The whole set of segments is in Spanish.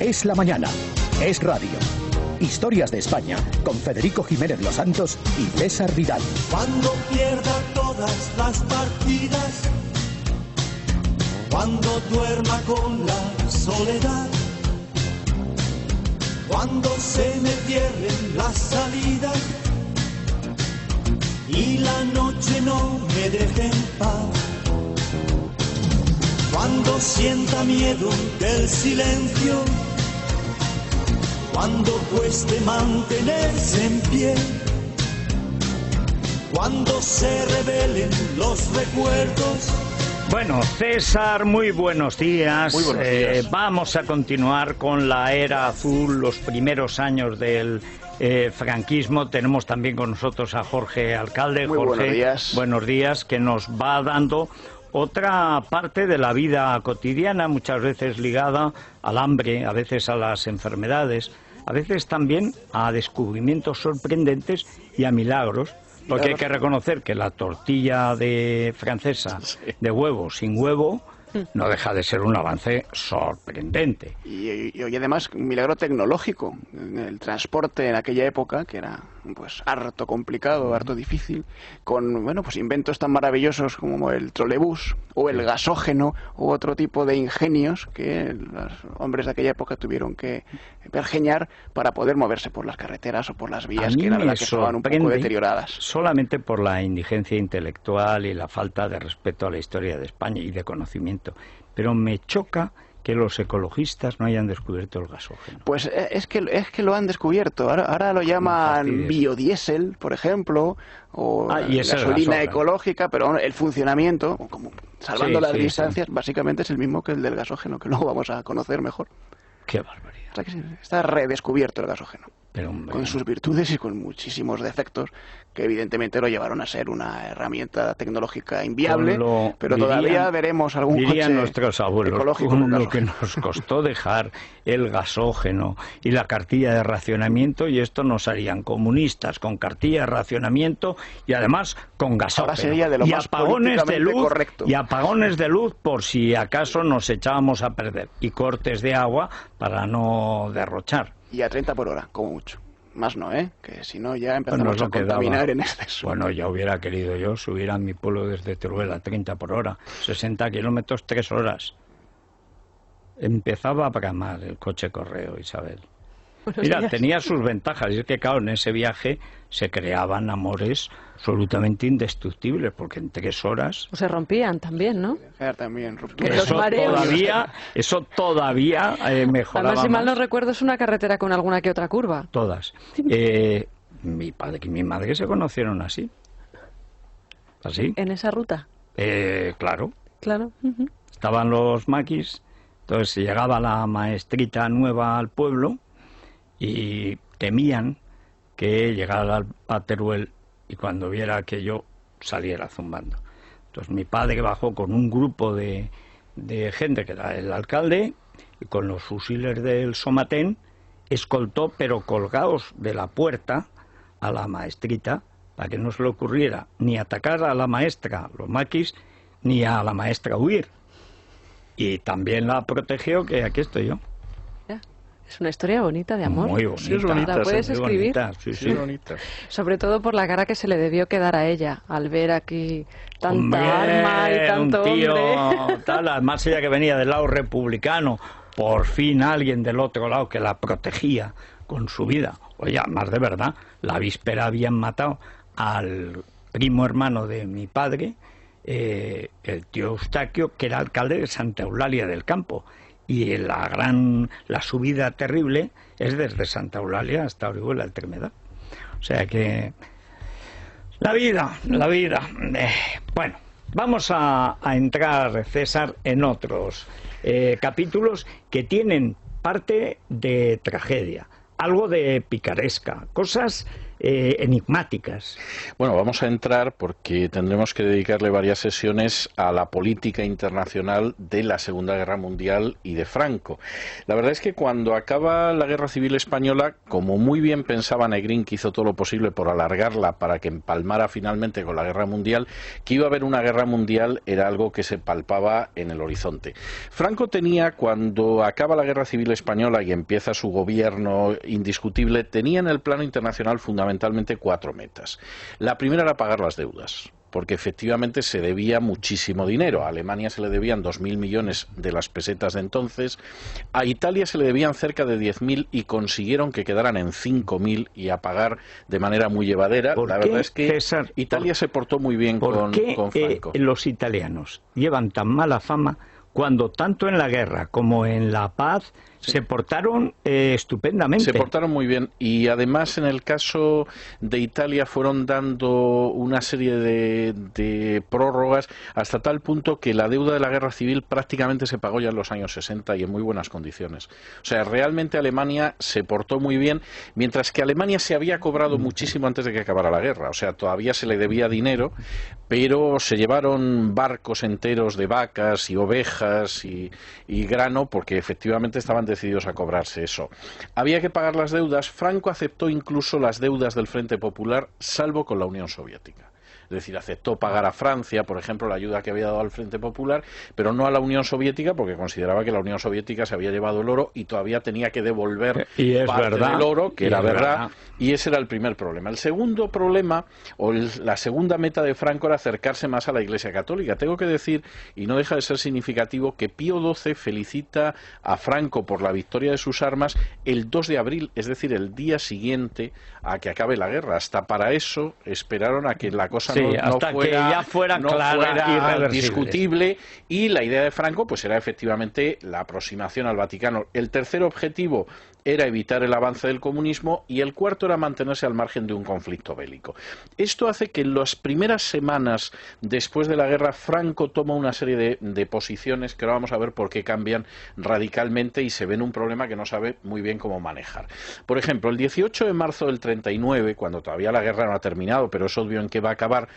Es la mañana. Es radio. Historias de España con Federico Jiménez Los Santos y César Vidal. Cuando pierda todas las partidas, cuando duerma con la soledad, cuando se me cierren las salidas y la noche no me deje en paz, cuando sienta miedo del silencio, cuando cueste mantenerse en pie, cuando se revelen los recuerdos. Bueno, César, muy buenos días. Muy buenos días. Vamos a continuar con la era azul, los primeros años del franquismo. Tenemos también con nosotros a Jorge Alcalde. Muy Jorge, buenos días. Buenos días, que nos va dando otra parte de la vida cotidiana, muchas veces ligada al hambre, a veces a las enfermedades, a veces también a descubrimientos sorprendentes y a milagros. Porque hay que reconocer que la tortilla francesa de huevo sin huevo no deja de ser un avance sorprendente. Y además un milagro tecnológico. El transporte en aquella época, que era pues harto complicado, harto difícil, con pues inventos tan maravillosos como el trolebús o el gasógeno u otro tipo de ingenios que los hombres de aquella época tuvieron que pergeñar para poder moverse por las carreteras o por las vías que la verdad que estaban un poco deterioradas. Solamente por la indigencia intelectual y la falta de respeto a la historia de España y de conocimiento. Pero me choca que los ecologistas no hayan descubierto el gasógeno. Pues es que lo han descubierto. Ahora lo llaman biodiesel, por ejemplo, o gasolina ecológica, pero el funcionamiento, como salvando las distancias, básicamente es el mismo que el del gasógeno, que luego vamos a conocer mejor. ¡Qué barbaridad! O sea que está redescubierto el gasógeno. Pero, hombre, con sus virtudes y con muchísimos defectos que evidentemente lo llevaron a ser una herramienta tecnológica inviable, pero todavía veremos algún coche nuestros abuelos, ecológico con lo que nos costó dejar el gasógeno y la cartilla de racionamiento, y esto nos harían comunistas con cartilla de racionamiento y además con gasógeno. Ahora sería de lo más políticamente correcto. Y apagones de luz por si acaso nos echábamos a perder, y cortes de agua para no derrochar. Y a 30 por hora, como mucho. Más no, que si no ya empezamos a contaminar en exceso. Bueno, ya hubiera querido yo subir a mi pueblo desde Teruel a 30 por hora, 60 kilómetros, 3 horas. Empezaba a bramar el coche correo, Isabel. Mira, tenía sus ventajas, y es que claro, en ese viaje se creaban amores absolutamente indestructibles, porque en 3 horas... O se rompían también, ¿no? También Eso todavía mejoraba. Además, si mal no más. recuerdo, es una carretera con alguna que otra curva. Todas. Mi padre y mi madre se conocieron así. ¿Así? ¿En esa ruta? Claro. Claro. Estaban los maquis, entonces llegaba la maestrita nueva al pueblo y temían que llegara a Teruel y cuando viera que yo saliera zumbando. Entonces mi padre bajó con un grupo de gente, que era el alcalde, y con los fusiles del Somatén escoltó, pero colgados de la puerta, a la maestrita, para que no se le ocurriera ni atacar a la maestra, los maquis, ni a la maestra huir. Y también la protegió, que aquí estoy yo. Es una historia bonita de amor. Muy bonita. Sí, es bonita. ¿La puedes escribir? Bonita, sí. Bonita. Sobre todo por la cara que se le debió quedar a ella al ver aquí tanta arma y tanto un tío, hombre. Además ella que venía del lado republicano, por fin alguien del otro lado que la protegía con su vida. Oye, más de verdad, la víspera habían matado al primo hermano de mi padre, el tío Eustaquio, que era alcalde de Santa Eulalia del Campo. Y la subida terrible es desde Santa Eulalia hasta Orihuela del Termedal. O sea que la vida. Bueno, vamos a entrar, César, en otros capítulos que tienen parte de tragedia, algo de picaresca, cosas enigmáticas. Bueno, vamos a entrar porque tendremos que dedicarle varias sesiones a la política internacional de la Segunda Guerra Mundial y de Franco. La verdad es que cuando acaba la Guerra Civil Española, como muy bien pensaba Negrín, que hizo todo lo posible por alargarla para que empalmara finalmente con la Guerra Mundial, que iba a haber una guerra mundial era algo que se palpaba en el horizonte. Franco tenía, cuando acaba la Guerra Civil Española y empieza su gobierno indiscutible, tenía en el plano internacional fundamentalmente 4 metas. La primera era pagar las deudas, porque efectivamente se debía muchísimo dinero. A Alemania se le debían 2.000 millones de las pesetas de entonces, a Italia se le debían cerca de 10.000 y consiguieron que quedaran en 5.000 y a pagar de manera muy llevadera. La verdad es que César, Italia se portó muy bien con Franco. Los italianos llevan tan mala fama cuando tanto en la guerra como en la paz se portaron estupendamente? Se portaron muy bien y además en el caso de Italia fueron dando una serie de prórrogas hasta tal punto que la deuda de la guerra civil prácticamente se pagó ya en los años 60 y en muy buenas condiciones. O sea, realmente Alemania se portó muy bien, mientras que Alemania se había cobrado muchísimo antes de que acabara la guerra. O sea, todavía se le debía dinero, pero se llevaron barcos enteros de vacas y ovejas y grano porque efectivamente estaban decididos a cobrarse eso. Había que pagar las deudas. Franco aceptó incluso las deudas del Frente Popular, salvo con la Unión Soviética. Es decir, aceptó pagar a Francia, por ejemplo, la ayuda que había dado al Frente Popular, pero no a la Unión Soviética, porque consideraba que la Unión Soviética se había llevado el oro y todavía tenía que devolver parte del oro, que era verdad, y ese era el primer problema. El segundo problema, o la segunda meta de Franco, era acercarse más a la Iglesia Católica. Tengo que decir, y no deja de ser significativo, que Pío XII felicita a Franco por la victoria de sus armas el 2 de abril, es decir, el día siguiente a que acabe la guerra. Hasta para eso esperaron a que la cosa hasta que ya fuera clara y discutible, y la idea de Franco pues era efectivamente la aproximación al Vaticano. El tercer objetivo era evitar el avance del comunismo y el cuarto era mantenerse al margen de un conflicto bélico. Esto hace que en las primeras semanas después de la guerra Franco toma una serie de posiciones que ahora vamos a ver por qué cambian radicalmente y se ven un problema que no sabe muy bien cómo manejar. Por ejemplo, el 18 de marzo del 39, cuando todavía la guerra no ha terminado, pero es obvio en qué va a acabar,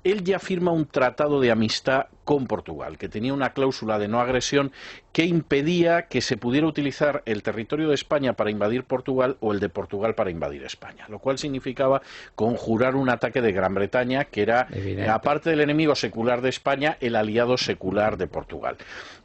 él ya firma un tratado de amistad con Portugal, que tenía una cláusula de no agresión que impedía que se pudiera utilizar el territorio de España para invadir Portugal o el de Portugal para invadir España, lo cual significaba conjurar un ataque de Gran Bretaña, que era, aparte del enemigo secular de España, el aliado secular de Portugal.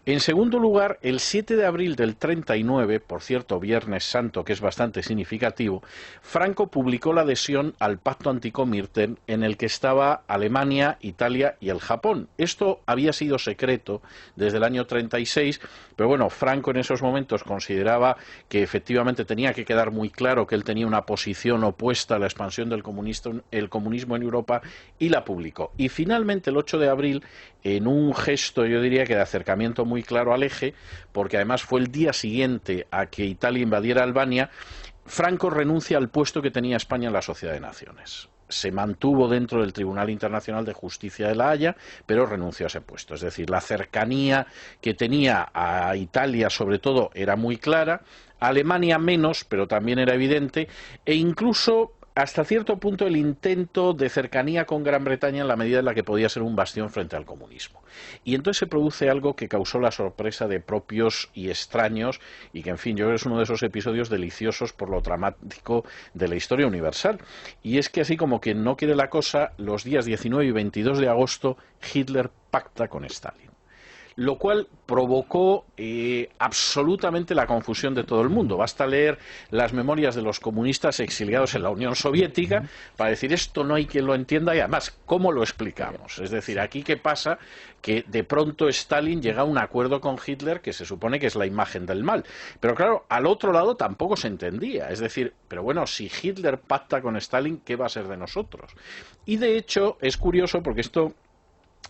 En segundo lugar, el 7 de abril del 39, por cierto, Viernes Santo, que es bastante significativo, Franco publicó la adhesión al Pacto Anticomirten, en el que estaba Alemania, Italia y el Japón. Esto había sido secreto desde el año 36, pero bueno, Franco en esos momentos consideraba que efectivamente tenía que quedar muy claro que él tenía una posición opuesta a la expansión del comunismo en Europa, y la publicó. Y finalmente, el 8 de abril, en un gesto, yo diría que de acercamiento muy claro al eje, porque además fue el día siguiente a que Italia invadiera Albania, Franco renuncia al puesto que tenía España en la Sociedad de Naciones. Se mantuvo dentro del Tribunal Internacional de Justicia de La Haya, pero renunció a ese puesto. Es decir, la cercanía que tenía a Italia, sobre todo, era muy clara, a Alemania menos, pero también era evidente, e incluso hasta cierto punto el intento de cercanía con Gran Bretaña en la medida en la que podía ser un bastión frente al comunismo. Y entonces se produce algo que causó la sorpresa de propios y extraños, y que, en fin, yo creo que es uno de esos episodios deliciosos por lo dramático de la historia universal. Y es que, así como quien no quiere la cosa, los días 19 y 22 de agosto Hitler pacta con Stalin, lo cual provocó absolutamente la confusión de todo el mundo. Basta leer las memorias de los comunistas exiliados en la Unión Soviética para decir, esto no hay quien lo entienda, y además, ¿cómo lo explicamos? Es decir, aquí ¿qué pasa? Que de pronto Stalin llega a un acuerdo con Hitler que se supone que es la imagen del mal. Pero claro, al otro lado tampoco se entendía. Es decir, pero bueno, si Hitler pacta con Stalin, ¿qué va a ser de nosotros? Y de hecho es curioso porque esto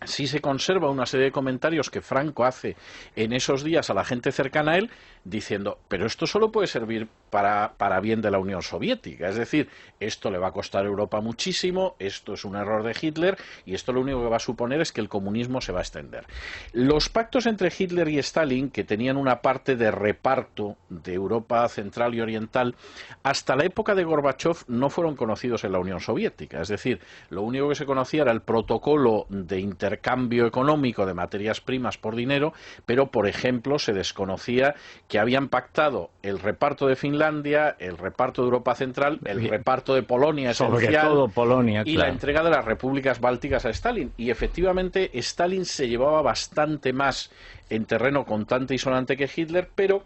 sí se conserva una serie de comentarios que Franco hace en esos días a la gente cercana a él, diciendo, pero esto solo puede servir para bien de la Unión Soviética, es decir, esto le va a costar a Europa muchísimo, esto es un error de Hitler y esto lo único que va a suponer es que el comunismo se va a extender. Los pactos entre Hitler y Stalin, que tenían una parte de reparto de Europa central y oriental, hasta la época de Gorbachev no fueron conocidos en la Unión Soviética, es decir, lo único que se conocía era el protocolo de intercambio económico de materias primas por dinero, pero por ejemplo se desconocía que habían pactado el reparto de Finlandia, el reparto de Europa Central, el reparto de Polonia esencial, sobre todo Polonia, y claro, la entrega de las repúblicas bálticas a Stalin. Y efectivamente Stalin se llevaba bastante más en terreno contante y sonante que Hitler, pero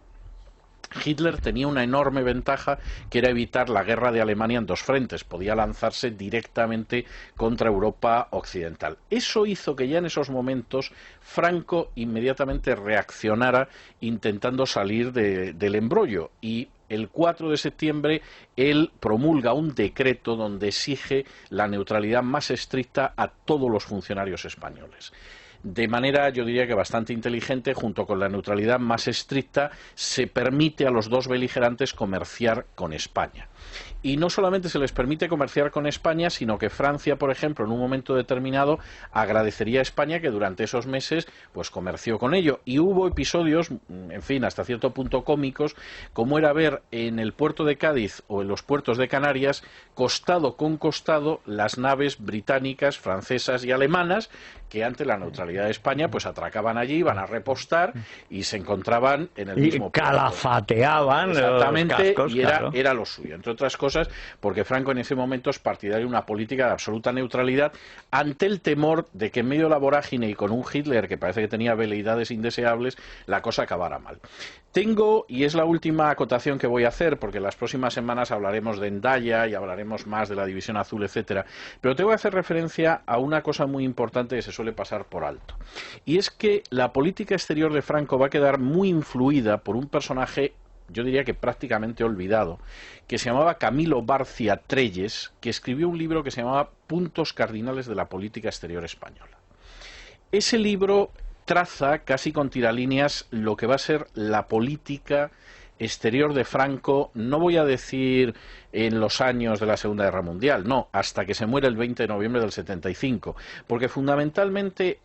Hitler tenía una enorme ventaja, que era evitar la guerra de Alemania en dos frentes. Podía lanzarse directamente contra Europa occidental. Eso hizo que ya en esos momentos Franco inmediatamente reaccionara intentando salir del embrollo, y el 4 de septiembre él promulga un decreto donde exige la neutralidad más estricta a todos los funcionarios españoles. De manera, yo diría que bastante inteligente, junto con la neutralidad más estricta, se permite a los dos beligerantes comerciar con España. Y no solamente se les permite comerciar con España, sino que Francia, por ejemplo, en un momento determinado, agradecería a España que durante esos meses pues comerció con ello. Y hubo episodios, en fin, hasta cierto punto cómicos, como era ver en el puerto de Cádiz o en los puertos de Canarias, costado con costado, las naves británicas, francesas y alemanas, que ante la neutralidad de España pues atracaban allí, iban a repostar y se encontraban en el mismo puerto. Calafateaban Exactamente, los cascos, y claro, era lo suyo, entre otras cosas porque Franco en ese momento es partidario de una política de absoluta neutralidad, ante el temor de que en medio de la vorágine y con un Hitler que parece que tenía veleidades indeseables, la cosa acabara mal. Tengo, y es la última acotación que voy a hacer, porque en las próximas semanas hablaremos de Hendaya y hablaremos más de la División Azul, etcétera, pero tengo que hacer referencia a una cosa muy importante que se suele pasar por alto, y es que la política exterior de Franco va a quedar muy influida por un personaje, yo diría que prácticamente olvidado, que se llamaba Camilo Barcia Trelles, que escribió un libro que se llamaba Puntos Cardinales de la Política Exterior Española. Ese libro traza casi con tiralíneas lo que va a ser la política exterior de Franco, no voy a decir en los años de la Segunda Guerra Mundial, no, hasta que se muere el 20 de noviembre del 75, porque fundamentalmente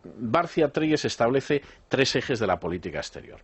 Barcia Trelles establece tres ejes de la política exterior.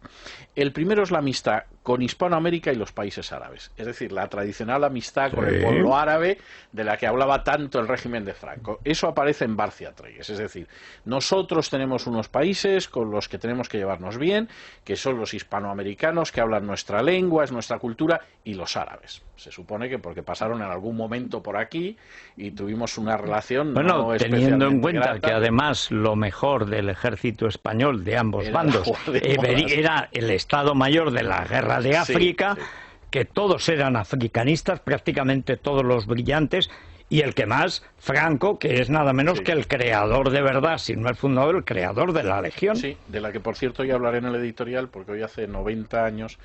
El primero es la amistad con Hispanoamérica y los países árabes, es decir, la tradicional amistad con el pueblo árabe de la que hablaba tanto el régimen de Franco. Eso aparece en Barcia Trelles, es decir, nosotros tenemos unos países con los que tenemos que llevarnos bien, que son los hispanoamericanos, que hablan nuestra lengua, es nuestra cultura, y los árabes. Se supone que porque pasaron en algún momento por aquí y tuvimos una relación no teniendo en cuenta grata, que además lo mejor del ejército español de ambos bandos era el Estado Mayor de la Guerra de África, sí, sí, que todos eran africanistas, prácticamente todos los brillantes, y el que más, Franco, que es nada menos que el creador de verdad, si no el fundador, el creador de la Legión. Sí, de la que por cierto ya hablaré en el editorial, porque hoy hace 90 años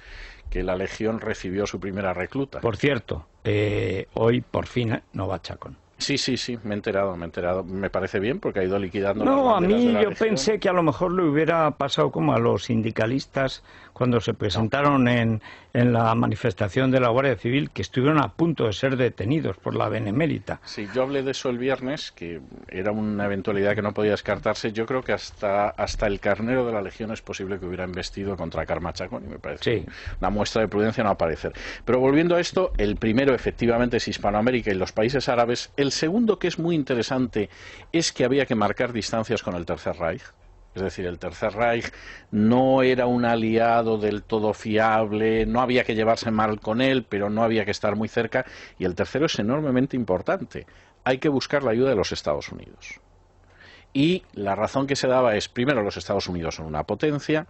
que la Legión recibió su primera recluta. Por cierto, hoy por fin Nova Chacón. Sí, me he enterado. Me parece bien porque ha ido liquidando. No, las a mí yo Legión. pensé que a lo mejor le hubiera pasado como a los sindicalistas cuando se presentaron en la manifestación de la Guardia Civil, que estuvieron a punto de ser detenidos por la Benemérita. Sí, yo hablé de eso el viernes, que era una eventualidad que no podía descartarse. Yo creo que hasta el carnero de la Legión es posible que hubiera embestido contra Karma Chacón, y me parece una muestra de prudencia no aparecer. Pero volviendo a esto, el primero efectivamente es Hispanoamérica y los países árabes. El segundo, que es muy interesante, es que había que marcar distancias con el Tercer Reich. Es decir, el Tercer Reich no era un aliado del todo fiable, no había que llevarse mal con él, pero no había que estar muy cerca. Y el tercero es enormemente importante. Hay que buscar la ayuda de los Estados Unidos. Y la razón que se daba es, primero, los Estados Unidos son una potencia,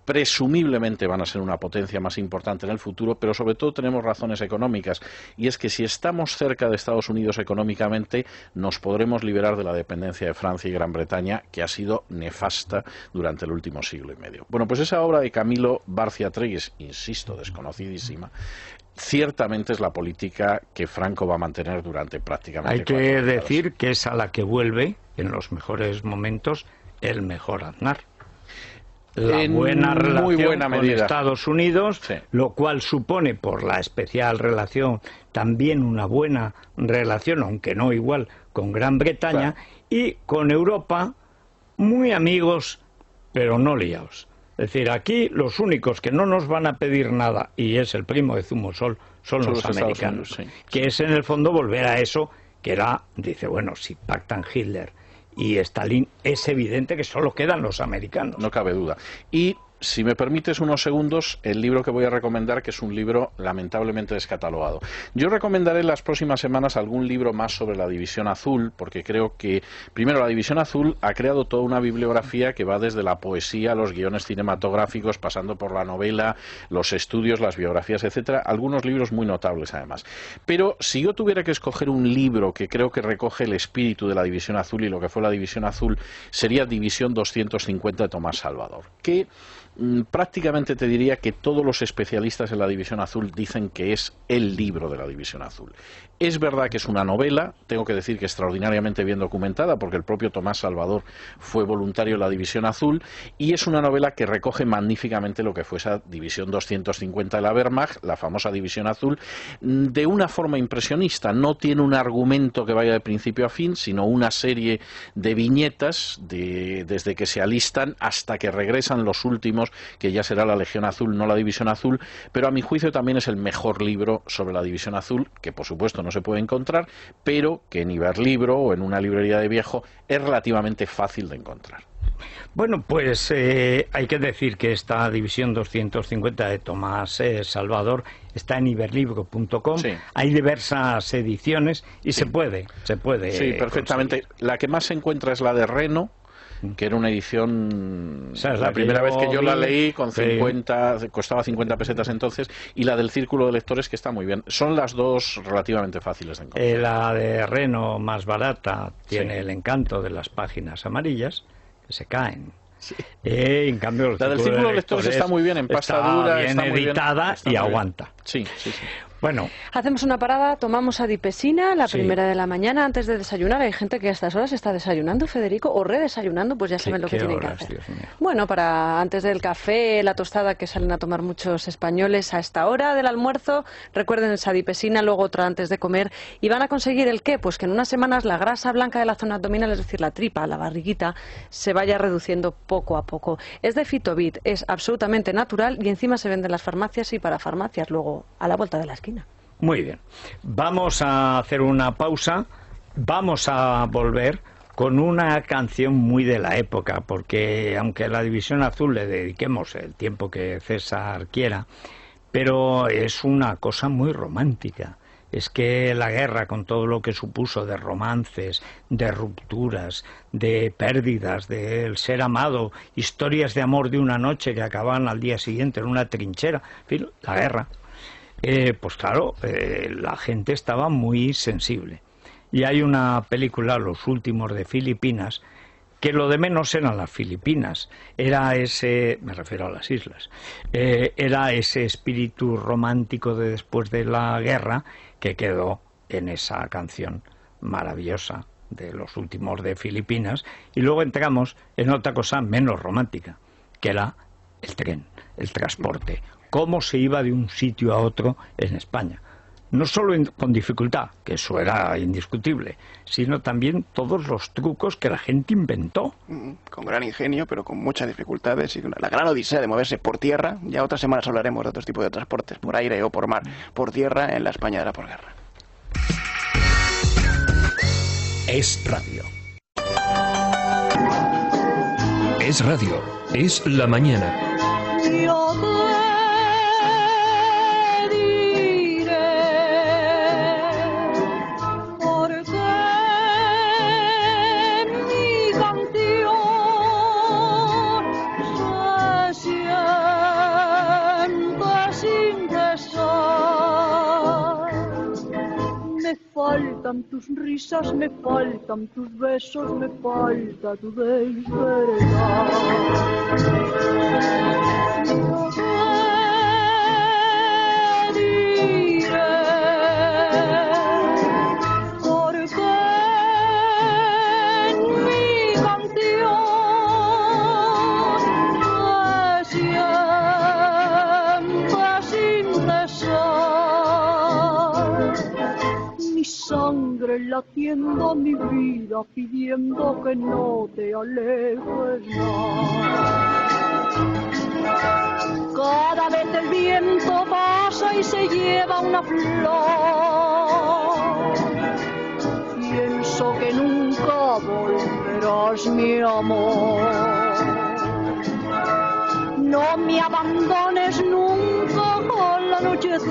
presumiblemente van a ser una potencia más importante en el futuro, pero sobre todo tenemos razones económicas, y es que si estamos cerca de Estados Unidos económicamente, nos podremos liberar de la dependencia de Francia y Gran Bretaña, que ha sido nefasta durante el último siglo y medio. Bueno, pues esa obra de Camilo Barcia Trelles, insisto, desconocidísima, ciertamente es la política que Franco va a mantener durante prácticamente 4 décadas. Hay que decir que es a la que vuelve en los mejores momentos, el mejor Aznar. La buena relación muy buena con medida. Estados Unidos, Sí. lo cual supone, por la especial relación, también una buena relación, aunque no igual, con Gran Bretaña, Claro. y con Europa, muy amigos, pero no liados. Es decir, aquí los únicos que no nos van a pedir nada, y es el primo de Zumosol, son los Estados americanos, Unidos, sí. que es en el fondo volver a eso, que era, dice, bueno, si pactan Hitler y Stalin, es evidente que solo quedan los americanos. No cabe duda. Y, si me permites unos segundos, el libro que voy a recomendar, que es un libro lamentablemente descatalogado. Yo recomendaré en las próximas semanas algún libro más sobre la División Azul, porque creo que, primero, la División Azul ha creado toda una bibliografía que va desde la poesía, los guiones cinematográficos, pasando por la novela, los estudios, las biografías, etcétera. Algunos libros muy notables, además. Pero, si yo tuviera que escoger un libro que creo que recoge el espíritu de la División Azul y lo que fue la División Azul, sería División 250 de Tomás Salvador, que prácticamente te diría que todos los especialistas en la División Azul dicen que es el libro de la División Azul. Es verdad que es una novela, tengo que decir que extraordinariamente bien documentada, porque el propio Tomás Salvador fue voluntario en la División Azul, y es una novela que recoge magníficamente lo que fue esa División 250 de la Wehrmacht, la famosa División Azul, de una forma impresionista. No tiene un argumento que vaya de principio a fin, sino una serie de viñetas desde que se alistan hasta que regresan los últimos, que ya será la Legión Azul, no la División Azul, pero a mi juicio también es el mejor libro sobre la División Azul, que por supuesto no se puede encontrar, pero que en Iberlibro o en una librería de viejo es relativamente fácil de encontrar. Bueno, pues hay que decir que esta División 250 de Tomás Salvador está en iberlibro.com. Sí. Hay diversas ediciones y Sí. se puede Sí, perfectamente. conseguir. La que más se encuentra es la de Reno, que era una edición, O sea, es la la que primera yo vez que yo la vi, leí, con sí. 50, costaba 50 pesetas entonces, y la del Círculo de Lectores, que está muy bien. Son las dos relativamente fáciles de encontrar. La de Reno, más barata, tiene Sí. el encanto de las páginas amarillas, que se caen. Sí. En cambio, La del Círculo de Lectores está muy bien, en pasta dura, bien está muy bien, editada está y muy bien. aguanta. Sí, sí, sí. Bueno, Hacemos una parada, tomamos adipesina, la Sí. primera de la mañana antes de desayunar. Hay gente que a estas horas está desayunando, Federico, o redesayunando, pues ya saben lo que tienen que horas, hacer. Dios mío. Bueno, para antes del café, la tostada que salen a tomar muchos españoles a esta hora del almuerzo, recuerden esa adipesina, luego otra antes de comer, y van a conseguir el qué, pues que en unas semanas la grasa blanca de la zona abdominal, es decir, la tripa, la barriguita, se vaya reduciendo poco a poco. Es de Fitobit, es absolutamente natural y encima se vende en las farmacias y para farmacias luego a la vuelta de la esquina. Muy bien. Vamos a hacer una pausa. Vamos a volver con una canción muy de la época, porque aunque a la División Azul le dediquemos el tiempo que César quiera, pero es una cosa muy romántica. Es que la guerra, con todo lo que supuso de romances, de rupturas, de pérdidas, del ser amado, historias de amor de una noche que acababan al día siguiente en una trinchera, en fin, la guerra. Pues claro, la gente estaba muy sensible. Y hay una película, Los últimos de Filipinas, que lo de menos eran las Filipinas, era ese, me refiero a las islas, era ese espíritu romántico de después de la guerra que quedó en esa canción maravillosa de Los últimos de Filipinas. Y luego entramos en otra cosa menos romántica, que era el tren, el transporte. Cómo se iba de un sitio a otro en España. No solo con dificultad, que eso era indiscutible, sino también todos los trucos que la gente inventó. Con gran ingenio, pero con muchas dificultades y la gran odisea de moverse por tierra. Ya otras semanas hablaremos de otros tipos de transportes, por aire o por mar, por tierra en la España de la posguerra. Es radio. Es radio. Es la mañana. Yo te diré porque mi canción se siente sin cesar. Me faltan tus risas, me faltan tus besos, me falta tu desverdad. Yo te diré, porque en mi sangre latiendo mi vida, pidiendo que no te alejes más. Cada vez el viento pasa y se lleva una flor. Pienso que nunca volverás, mi amor. No me abandones nunca al anochecer,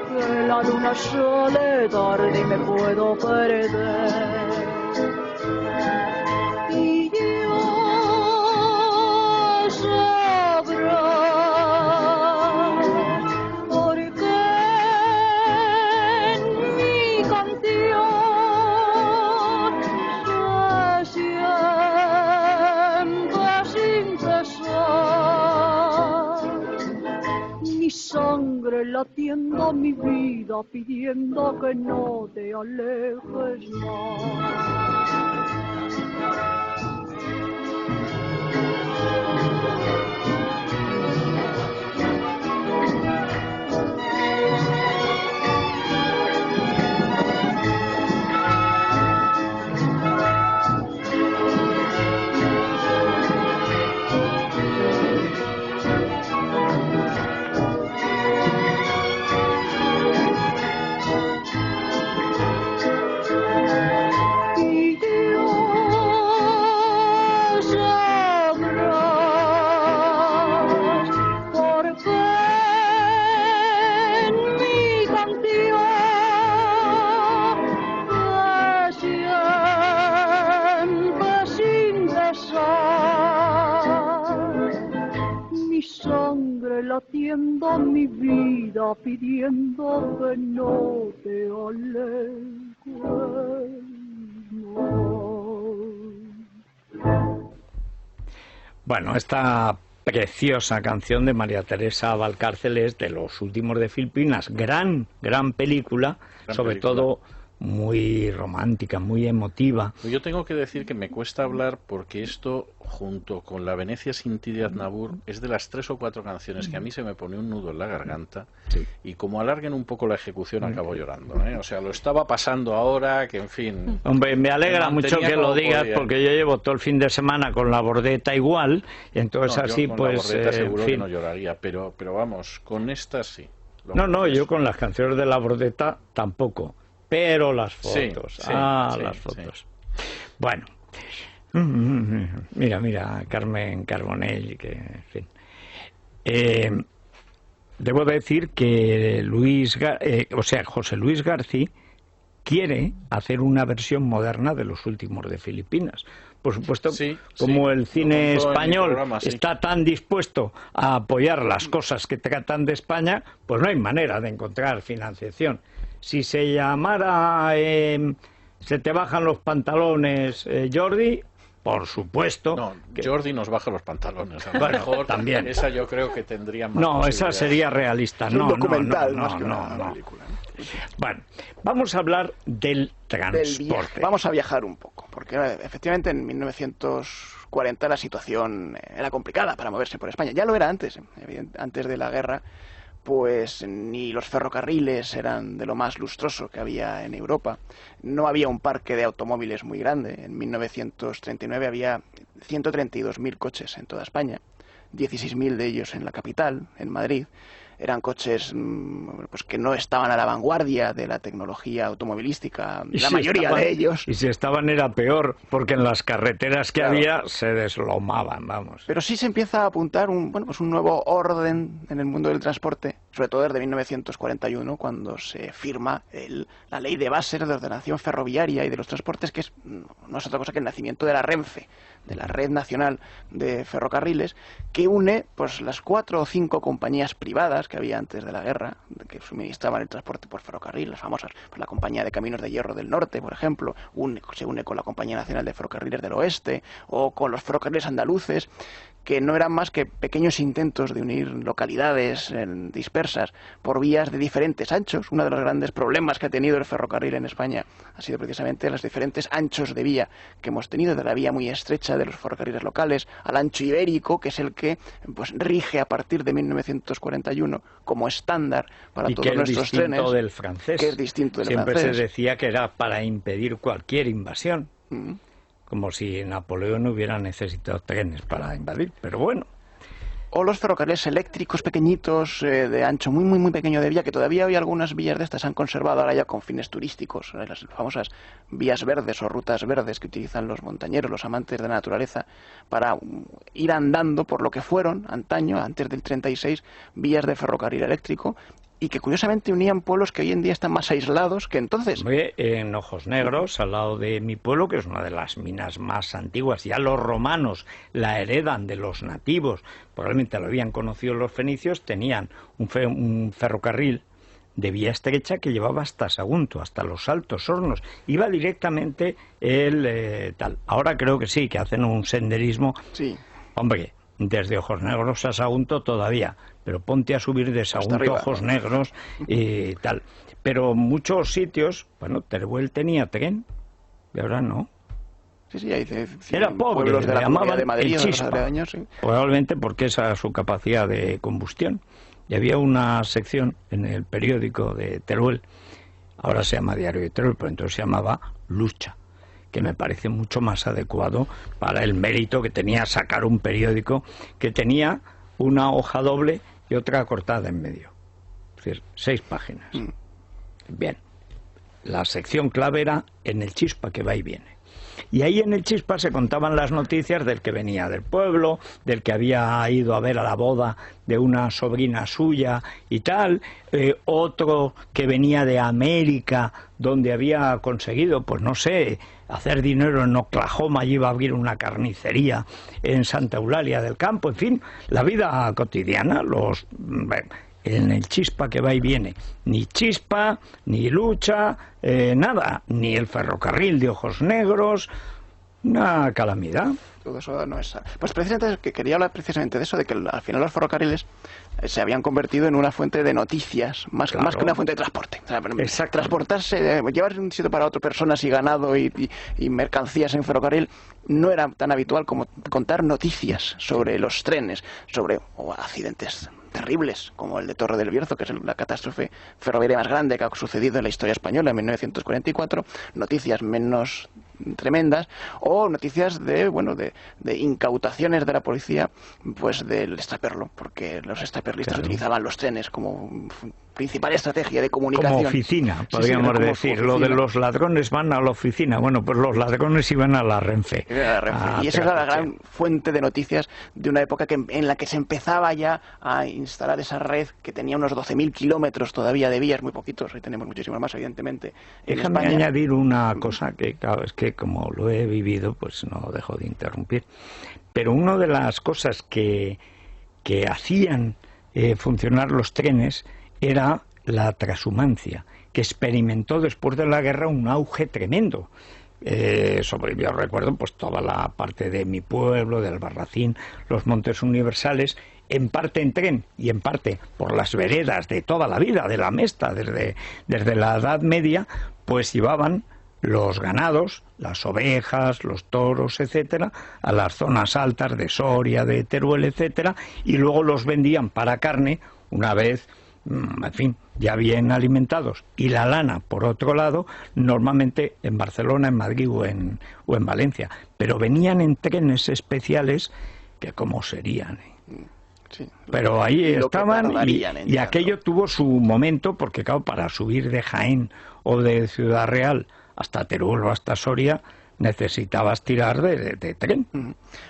que la luna sale tarde y me puedo perder. Y yo sabré por qué en mi canción se siempre sin cesar. Mi sangre latiendo mi vida, pidiendo que no te alejes más. Latiendo mi vida, pidiendo que no te alejes más. Bueno, esta preciosa canción de María Teresa Valcárcel es de Los últimos de Filipinas, gran película, sobre todo muy romántica, muy emotiva. Yo tengo que decir que me cuesta hablar porque esto, junto con La Venecia sin ti de Aznavour, es de las 3 o 4 canciones que a mí se me pone un nudo en la garganta, sí. Y como alarguen un poco la ejecución acabo llorando, ¿eh? O sea, lo estaba pasando ahora, que en fin... Hombre, me alegra mucho que lo digas podía. Porque yo llevo todo el fin de semana con La Bordeta igual, y entonces así con pues... La Bordeta seguro que no lloraría, pero vamos, con esta sí. No, yo con las canciones de La Bordeta tampoco. Pero las fotos, las fotos. Sí. Bueno, mira, Carmen Carbonell, que en fin. Debo decir que José Luis García quiere hacer una versión moderna de Los últimos de Filipinas. Por supuesto, como el cine español está tan dispuesto a apoyar las cosas que tratan de España, pues no hay manera de encontrar financiación. Si se llamara Se te bajan los pantalones, Jordi, por supuesto... No, Jordi nos baja los pantalones. A lo bueno, mejor también. Esa yo creo que tendría más No, esa sería realista. No, un documental no, más que una película. Bueno, vamos a hablar del transporte. Vamos a viajar un poco, porque efectivamente en 1940 la situación era complicada para moverse por España. Ya lo era antes de la guerra. Pues ni los ferrocarriles eran de lo más lustroso que había en Europa. No había un parque de automóviles muy grande. En 1939 había 132.000 coches en toda España, 16.000 de ellos en la capital, en Madrid. Eran coches pues que no estaban a la vanguardia de la tecnología automovilística, la mayoría de ellos. Y si estaban era peor, porque en las carreteras que había se deslomaban, vamos. Pero sí se empieza a apuntar un nuevo orden en el mundo del transporte, sobre todo desde 1941, cuando se firma la Ley de Bases de Ordenación Ferroviaria y de los Transportes, que no es otra cosa que el nacimiento de la Renfe, de la Red Nacional de Ferrocarriles, que une pues las 4 o 5 compañías privadas que había antes de la guerra, que suministraban el transporte por ferrocarril, las famosas, pues la Compañía de Caminos de Hierro del Norte, por ejemplo, se une con la Compañía Nacional de Ferrocarriles del Oeste, o con los ferrocarriles andaluces, que no eran más que pequeños intentos de unir localidades dispersas por vías de diferentes anchos. Uno de los grandes problemas que ha tenido el ferrocarril en España ha sido precisamente los diferentes anchos de vía que hemos tenido, de la vía muy estrecha de los ferrocarriles locales al ancho ibérico, que es el que pues rige a partir de 1941 italiano como estándar para y todos nuestros trenes. Y que es distinto del francés. Que es distinto del Siempre francés. se decía que era para impedir cualquier invasión. Como si Napoleón hubiera necesitado trenes para invadir, pero bueno. O los ferrocarriles eléctricos pequeñitos, de ancho muy pequeño de vía, que todavía hay algunas vías de estas, se han conservado ahora ya con fines turísticos, las famosas vías verdes o rutas verdes que utilizan los montañeros, los amantes de la naturaleza, para ir andando por lo que fueron antaño, antes del 36, vías de ferrocarril eléctrico, y que curiosamente unían pueblos que hoy en día están más aislados que entonces. En Ojos Negros, al lado de mi pueblo, que es una de las minas más antiguas, ya los romanos la heredan de los nativos, probablemente lo habían conocido los fenicios, tenían un ferrocarril de vía estrecha que llevaba hasta Sagunto, hasta los Altos Hornos, iba directamente tal. Ahora creo que sí, que hacen un senderismo. Sí. Hombre, desde Ojos Negros a Sagunto todavía, pero ponte a subir de Sagunto a Ojos Negros y tal. Pero muchos sitios, bueno, Teruel tenía tren, y ahora no. Sí, hay era pobre, pueblos de la llamaban de Madrid, el Chispa, sí. Probablemente porque esa era su capacidad de combustión. Y había una sección en el periódico de Teruel, ahora se llama Diario de Teruel, pero entonces se llamaba Lucha, que me parece mucho más adecuado para el mérito que tenía sacar un periódico que tenía una hoja doble y otra cortada en medio. Es decir, 6 páginas. Bien. La sección clave era en el Chispa, que va y viene. Y ahí en el Chispa se contaban las noticias del que venía del pueblo, del que había ido a ver a la boda de una sobrina suya y tal, otro que venía de América, donde había conseguido, pues no sé, hacer dinero en Oklahoma y iba a abrir una carnicería en Santa Eulalia del Campo, en fin, la vida cotidiana, en el Chispa que va y viene, ni Chispa, ni Lucha, nada, ni el ferrocarril de Ojos Negros, una calamidad. Todo eso no es... Pues precisamente que quería hablar precisamente de eso, de que al final los ferrocarriles se habían convertido en una fuente de noticias, más que una fuente de transporte. O sea, transportarse, llevar de un sitio para otro personas y ganado y mercancías en ferrocarril no era tan habitual como contar noticias sobre los trenes, sobre accidentes terribles, como el de Torre del Bierzo, que es la catástrofe ferroviaria más grande que ha sucedido en la historia española en 1944, noticias menos tremendas, o noticias de incautaciones de la policía, pues del extraperlo, porque los extraperlistas utilizaban los trenes como principal estrategia de comunicación. Como oficina, podríamos decir. Oficina. Lo de los ladrones van a la oficina. Bueno, pues los ladrones iban a la Renfe. Y esa era la gran fuente de noticias de una época en la que se empezaba ya a instalar esa red que tenía unos 12.000 kilómetros todavía de vías, muy poquitos, hoy tenemos muchísimo más, evidentemente, en Déjame España. añadir una cosa que, claro, es que como lo he vivido, pues no dejo de interrumpir. Pero una de las cosas que hacían funcionar los trenes era la transhumancia, que experimentó después de la guerra un auge tremendo. Yo recuerdo pues toda la parte de mi pueblo, del Albarracín, los Montes Universales, en parte en tren y en parte por las veredas de toda la vida, de la Mesta, desde la Edad Media, pues llevaban los ganados, las ovejas, los toros, etcétera, a las zonas altas de Soria, de Teruel, etcétera, y luego los vendían para carne una vez, en fin, ya bien alimentados. Y la lana, por otro lado, normalmente en Barcelona, en Madrid o en Valencia. Pero venían en trenes especiales que como serían. Sí, pero ahí estaban y aquello tuvo su momento, porque claro, para subir de Jaén o de Ciudad Real hasta Teruel o hasta Soria necesitabas tirar de tren.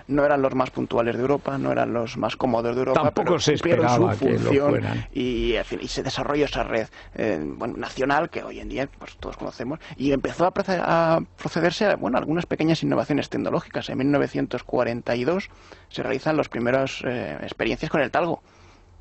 No eran los más puntuales de Europa, no eran los más cómodos de Europa. Tampoco pero se esperaba su función, que lo fueran. Y se desarrolló esa red nacional que hoy en día pues, todos conocemos, y empezó a procederse a algunas pequeñas innovaciones tecnológicas. En 1942 se realizan las primeras experiencias con el talgo.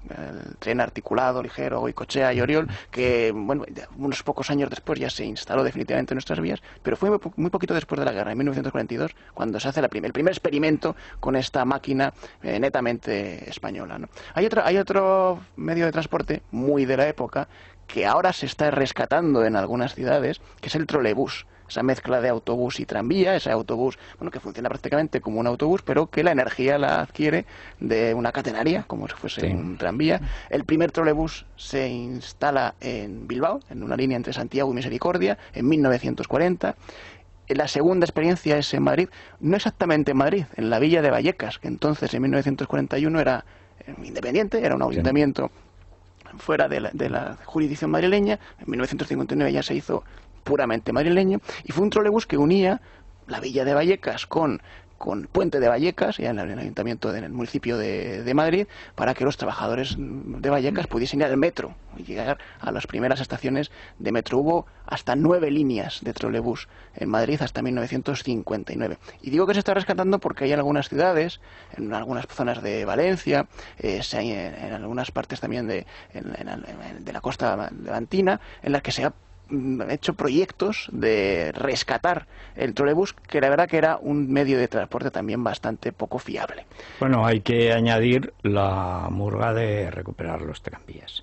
El tren articulado, ligero, Goicoechea y Oriol, que unos pocos años después ya se instaló definitivamente en nuestras vías, pero fue muy poquito después de la guerra, en 1942, cuando se hace el primer experimento con esta máquina netamente española, ¿no? Hay otro medio de transporte muy de la época que ahora se está rescatando en algunas ciudades, que es el trolebús. esa mezcla de autobús y tranvía, ese autobús, bueno, que funciona prácticamente como un autobús, pero que la energía la adquiere de una catenaria, como si fuese un tranvía. El primer trolebús se instala en Bilbao, en una línea entre Santiago y Misericordia, en 1940. La segunda experiencia es en Madrid, no exactamente en Madrid, en la villa de Vallecas, que entonces en 1941 era independiente, era un ayuntamiento fuera de la jurisdicción madrileña. En 1959 ya se hizo puramente madrileño, y fue un trolebús que unía la villa de Vallecas con Puente de Vallecas, ya en el ayuntamiento del municipio de Madrid, para que los trabajadores de Vallecas pudiesen ir al metro y llegar a las primeras estaciones de metro. Hubo hasta 9 líneas de trolebús en Madrid hasta 1959. Y digo que se está rescatando porque hay algunas ciudades, en algunas zonas de Valencia, en algunas partes también de la costa levantina, en las que se ha hecho proyectos de rescatar el trolebús, que la verdad que era un medio de transporte también bastante poco fiable. Bueno, hay que añadir la murga de recuperar los tranvías.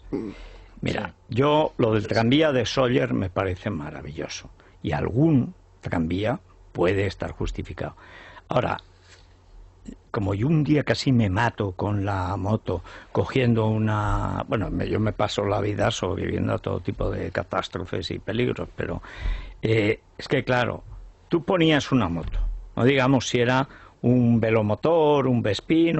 Mira, yo lo del tranvía de Sóller me parece maravilloso, y algún tranvía puede estar justificado. Ahora, como yo un día casi me mato con la moto cogiendo una... Bueno, yo me paso la vida sobreviviendo a todo tipo de catástrofes y peligros, pero es que claro, tú ponías una moto, no digamos si era un velomotor, un Vespin,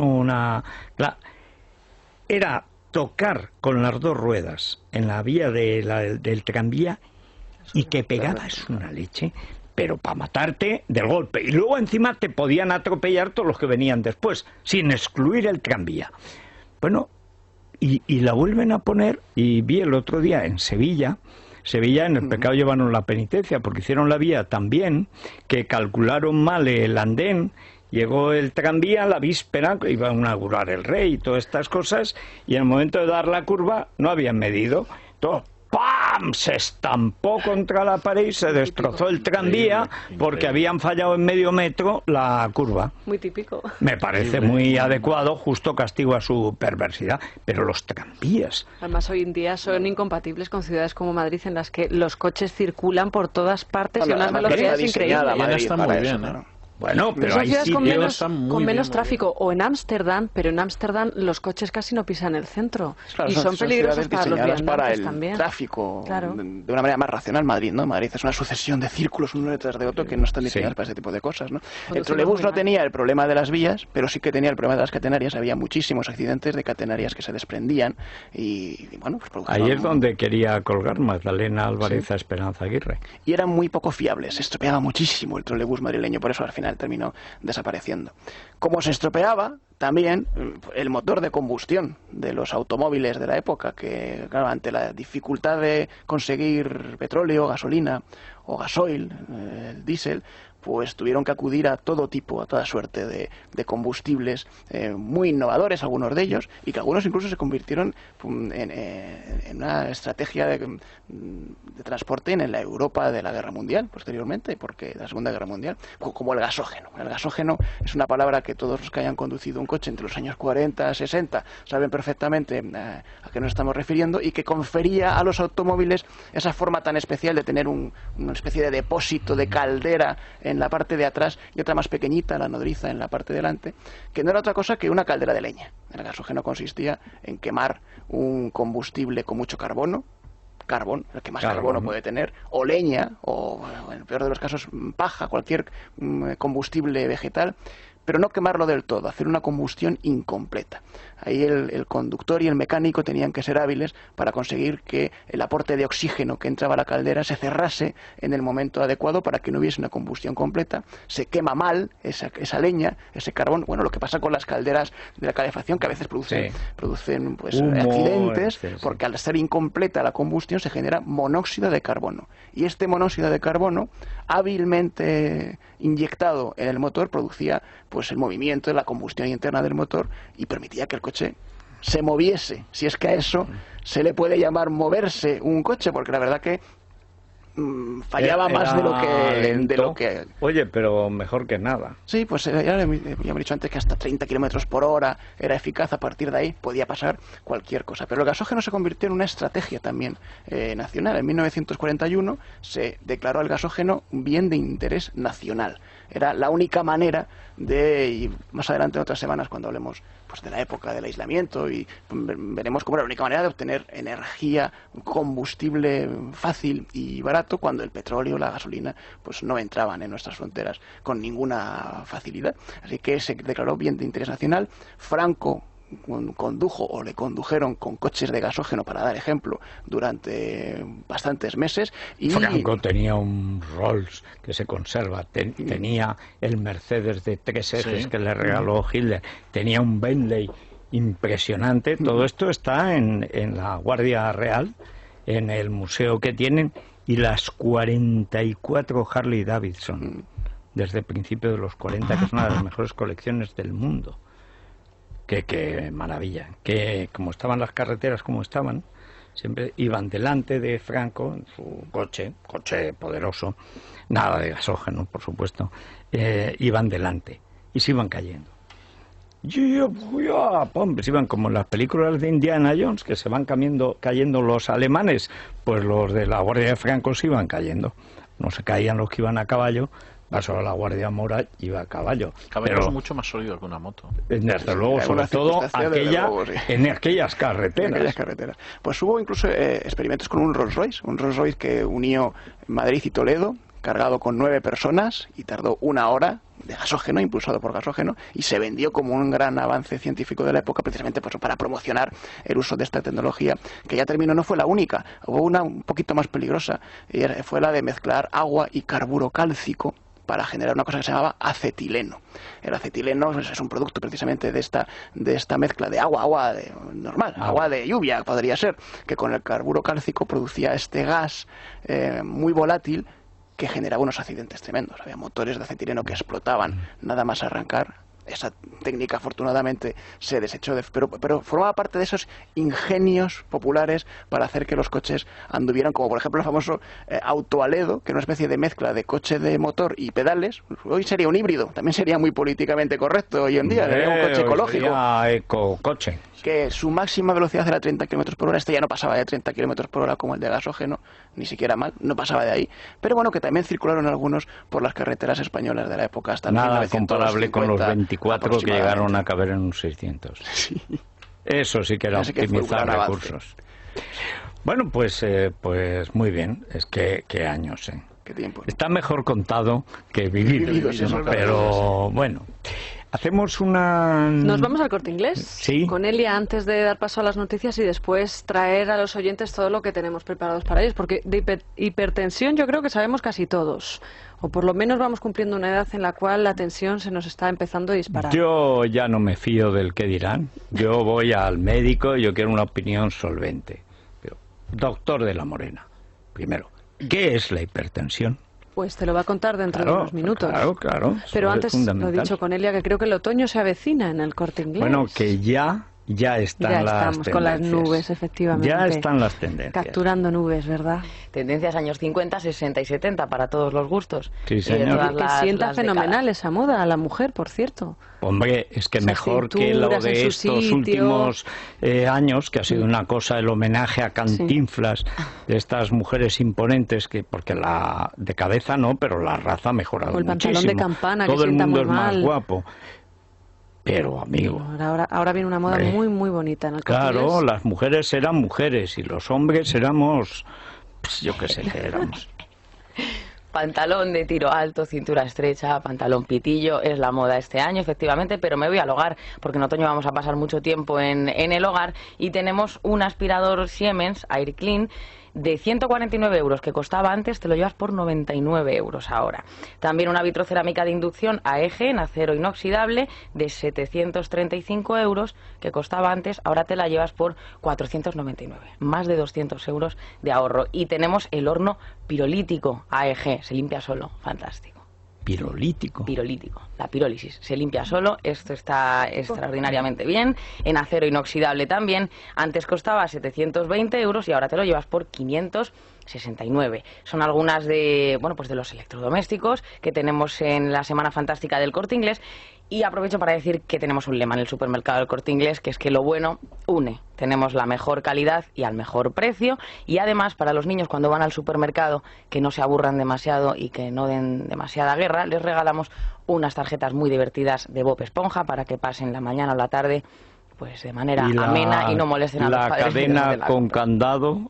era tocar con las dos ruedas en la vía del tranvía y te pegabas una leche, pero para matarte del golpe. Y luego encima te podían atropellar todos los que venían después, sin excluir el tranvía. Bueno, y la vuelven a poner, y vi el otro día en Sevilla, en el pecado llevaron la penitencia, porque hicieron la vía tan bien que calcularon mal el andén. Llegó el tranvía la víspera, iba a inaugurar el rey y todas estas cosas, y en el momento de dar la curva no habían medido. Todo, ¡pam!, se estampó contra la pared y se destrozó el tranvía porque habían fallado en medio metro la curva. Muy típico. Me parece muy adecuado, justo castigo a su perversidad. Pero los tranvías... Además, hoy en día son incompatibles con ciudades como Madrid, en las que los coches circulan por todas partes y a unas velocidades increíbles. Madrid está muy bien, ¿no? Bueno, pero hay ciudades sitios con menos tráfico, o en Ámsterdam, pero en Ámsterdam los coches casi no pisan el centro. Claro, y son peligrosos para los viandantes para el también. Tráfico, claro, de una manera más racional. Madrid, ¿no? Madrid es una sucesión de círculos uno detrás de otro que no están diseñados para ese tipo de cosas, ¿no? El trolebús no tenía el problema de las vías, pero sí que tenía el problema de las catenarias. Había muchísimos accidentes de catenarias que se desprendían y bueno, pues ahí es donde quería colgar Magdalena Álvarez a Esperanza Aguirre. Y eran muy poco fiables, se estropeaba muchísimo el trolebús madrileño, por eso al final terminó desapareciendo. Como se estropeaba también el motor de combustión de los automóviles de la época, que claro, ante la dificultad de conseguir petróleo, gasolina o gasoil, el diésel, pues tuvieron que acudir a todo tipo, a toda suerte de combustibles muy innovadores, algunos de ellos, y que algunos incluso se convirtieron en una estrategia de transporte en la Europa de la Guerra Mundial, posteriormente, porque la Segunda Guerra Mundial, como el gasógeno. El gasógeno es una palabra que todos los que hayan conducido un coche entre los años 40 60 saben perfectamente a qué nos estamos refiriendo, y que confería a los automóviles esa forma tan especial de tener una especie de depósito de caldera en la parte de atrás y otra más pequeñita, la nodriza, en la parte de delante, que no era otra cosa que una caldera de leña. El gasógeno consistía en quemar un combustible con mucho carbón, el que más carbono puede tener, o leña, o en el peor de los casos paja, cualquier combustible vegetal, pero no quemarlo del todo, hacer una combustión incompleta. Ahí el conductor y el mecánico tenían que ser hábiles para conseguir que el aporte de oxígeno que entraba a la caldera se cerrase en el momento adecuado para que no hubiese una combustión completa. Se quema mal esa leña, ese carbón. Bueno, lo que pasa con las calderas de la calefacción, que a veces producen pues, accidentes, porque al ser incompleta la combustión se genera monóxido de carbono. Y este monóxido de carbono, hábilmente inyectado en el motor, producía pues el movimiento de la combustión interna del motor y permitía que el coche se moviese. Si es que a eso se le puede llamar moverse un coche, porque la verdad que fallaba más de lo que... Oye, pero mejor que nada. Sí, pues ya hemos dicho antes que hasta 30 kilómetros por hora era eficaz. A partir de ahí podía pasar cualquier cosa. Pero el gasógeno se convirtió en una estrategia también nacional. En 1941 se declaró el gasógeno un bien de interés nacional. Era la única manera de, y más adelante en otras semanas cuando hablemos pues de la época del aislamiento, y veremos cómo era la única manera de obtener energía, combustible fácil y barato, cuando el petróleo, la gasolina, pues no entraban en nuestras fronteras con ninguna facilidad. Así que se declaró bien de interés nacional. Franco condujo o le condujeron con coches de gasógeno, para dar ejemplo, durante bastantes meses. Y Franco tenía un Rolls que se conserva, tenía el Mercedes de 3 ejes que le regaló Hitler, tenía un Bentley impresionante. Todo esto está en la Guardia Real, en el museo que tienen, y las 44 Harley Davidson desde el principio de los 40, que es una de las mejores colecciones del mundo. Qué maravilla, que como estaban las carreteras como estaban, siempre iban delante de Franco en su coche poderoso, nada de gasógeno, por supuesto, iban delante y se iban cayendo. Se iban como en las películas de Indiana Jones, que se van cayendo los alemanes, pues los de la Guardia de Franco se iban cayendo. No se caían los que iban a caballo. Solo la Guardia Mora iba a caballo. Caballo es mucho más sólido que una moto. Desde luego, sobre todo en aquellas carreteras. Pues hubo incluso experimentos con un Rolls Royce que unió Madrid y Toledo, cargado con 9 personas, y tardó 1 hora, de gasógeno, impulsado por gasógeno, y se vendió como un gran avance científico de la época, precisamente pues, para promocionar el uso de esta tecnología, que ya terminó. No fue la única, hubo una un poquito más peligrosa, y fue la de mezclar agua y carburo cálcico para generar una cosa que se llamaba acetileno. El acetileno es un producto precisamente de esta mezcla de agua normal, agua de lluvia podría ser, que con el carburo cálcico producía este gas muy volátil que generaba unos accidentes tremendos. Había motores de acetileno que explotaban nada más arrancar. Esa técnica afortunadamente se desechó, pero formaba parte de esos ingenios populares para hacer que los coches anduvieran, como por ejemplo el famoso autoaledo, que es una especie de mezcla de coche de motor y pedales. Hoy sería un híbrido, también sería muy políticamente correcto hoy en día, sería un coche ecológico. Sería ecocoche. Que su máxima velocidad era 30 km por hora, este ya no pasaba de 30 km por hora como el de gasógeno, ni siquiera mal, no pasaba de ahí, pero bueno, que también circularon algunos por las carreteras españolas de la época hasta nada 1950, comparable con los 24 que llegaron a caber en un 600. Sí. Eso sí que era optimizar recursos. Bueno, pues muy bien, es que qué años, qué tiempo. Está mejor contado que vivido, pero bueno. Hacemos una... Nos vamos al Corte Inglés, sí, con Elia, antes de dar paso a las noticias y después traer a los oyentes todo lo que tenemos preparados para ellos, porque de hipertensión yo creo que sabemos casi todos, o por lo menos vamos cumpliendo una edad en la cual la tensión se nos está empezando a disparar. Yo ya no me fío del que dirán, yo voy al médico y yo quiero una opinión solvente. Pero, doctor de la Morena, primero, ¿qué es la hipertensión? Pues te lo va a contar dentro de unos minutos. Claro. Pero antes lo he dicho con Elia, que creo que el otoño se avecina en el Corte Inglés. Bueno, que ya están las tendencias. Con las nubes, efectivamente. Ya están las tendencias. Capturando nubes, ¿verdad? Tendencias años 50, 60 y 70 para todos los gustos. Sí, señor. Que sienta fenomenal esa moda a la mujer, por cierto. Hombre, es que mejor que lo de estos últimos años, que ha sido una cosa, el homenaje a Cantinflas, de estas mujeres imponentes, que porque la de cabeza no, pero la raza ha mejorado muchísimo. O el pantalón de campana, todo que el mundo muy es mal. Más guapo. Pero, amigo... Ahora viene una moda muy, muy bonita en el Corte Inglés. Claro, las mujeres eran mujeres y los hombres éramos... Pues, yo qué sé qué éramos. Pantalón de tiro alto, cintura estrecha, pantalón pitillo, es la moda este año, efectivamente, pero me voy al hogar, porque en otoño vamos a pasar mucho tiempo en el hogar, y tenemos un aspirador Siemens Air Clean de 149 euros que costaba antes, te lo llevas por 99 euros ahora. También una vitrocerámica de inducción AEG en acero inoxidable de 735 euros que costaba antes, ahora te la llevas por 499, más de 200 euros de ahorro. Y tenemos el horno pirolítico AEG, se limpia solo, fantástico. Pirolítico. Pirolítico, la pirólisis. Se limpia solo, esto está extraordinariamente bien. En acero inoxidable también. Antes costaba 720 euros y ahora te lo llevas por 569. Son algunas de, bueno, pues de los electrodomésticos que tenemos en la Semana Fantástica del Corte Inglés. Y aprovecho para decir que tenemos un lema en el supermercado del Corte Inglés, que es que lo bueno une. Tenemos la mejor calidad y al mejor precio. Y además, para los niños cuando van al supermercado, que no se aburran demasiado y que no den demasiada guerra, les regalamos unas tarjetas muy divertidas de Bob Esponja para que pasen la mañana o la tarde pues de manera amena y no molesten a los padres. La cadena con candado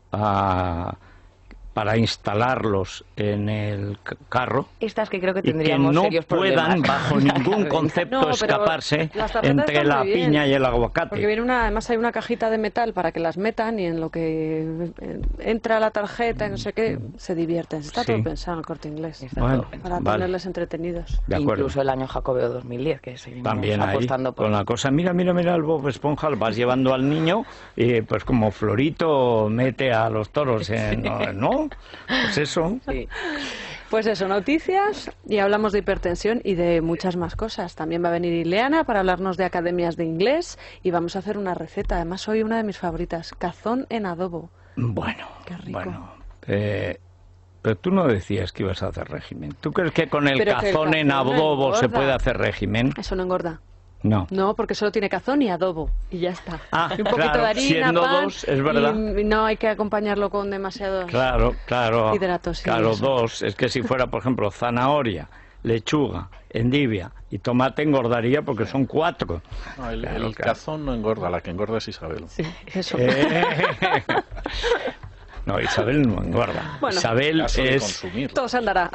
para instalarlos en el carro. Estas que creo que tendríamos serios problemas. Que no puedan bajo ningún concepto escaparse entre la piña y el aguacate. Porque viene además hay una cajita de metal para que las metan y en lo que entra la tarjeta y no sé qué, se divierten. Está todo pensado en el Corte Inglés. Bueno, para tenerles entretenidos. Incluso el año Jacobeo 2010, que seguimos también apostando ahí, con la cosa, mira el Bob Esponja, lo vas llevando al niño y pues como Florito mete a los toros ¿no? Pues eso. Sí. Pues eso, noticias, y hablamos de hipertensión y de muchas más cosas. También va a venir Ileana para hablarnos de academias de inglés y vamos a hacer una receta. Además, hoy una de mis favoritas, cazón en adobo. Bueno, qué rico. Bueno, pero tú no decías que ibas a hacer régimen. ¿Tú crees que con el cazón en adobo se puede hacer régimen? Eso no engorda. No. No, porque solo tiene cazón y adobo y ya está. Y un poquito de harina, pan, es verdad. Y no hay que acompañarlo con demasiados hidratos. Claro, dos. Es que si fuera, por ejemplo, zanahoria, lechuga, endivia y tomate engordaría porque son 4. No, el cazón no engorda, la que engorda es Isabel. Sí, eso. No, Isabel no engorda. Bueno, Isabel es... Todo se andará.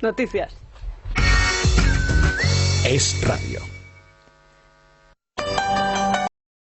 Noticias. Es Radio.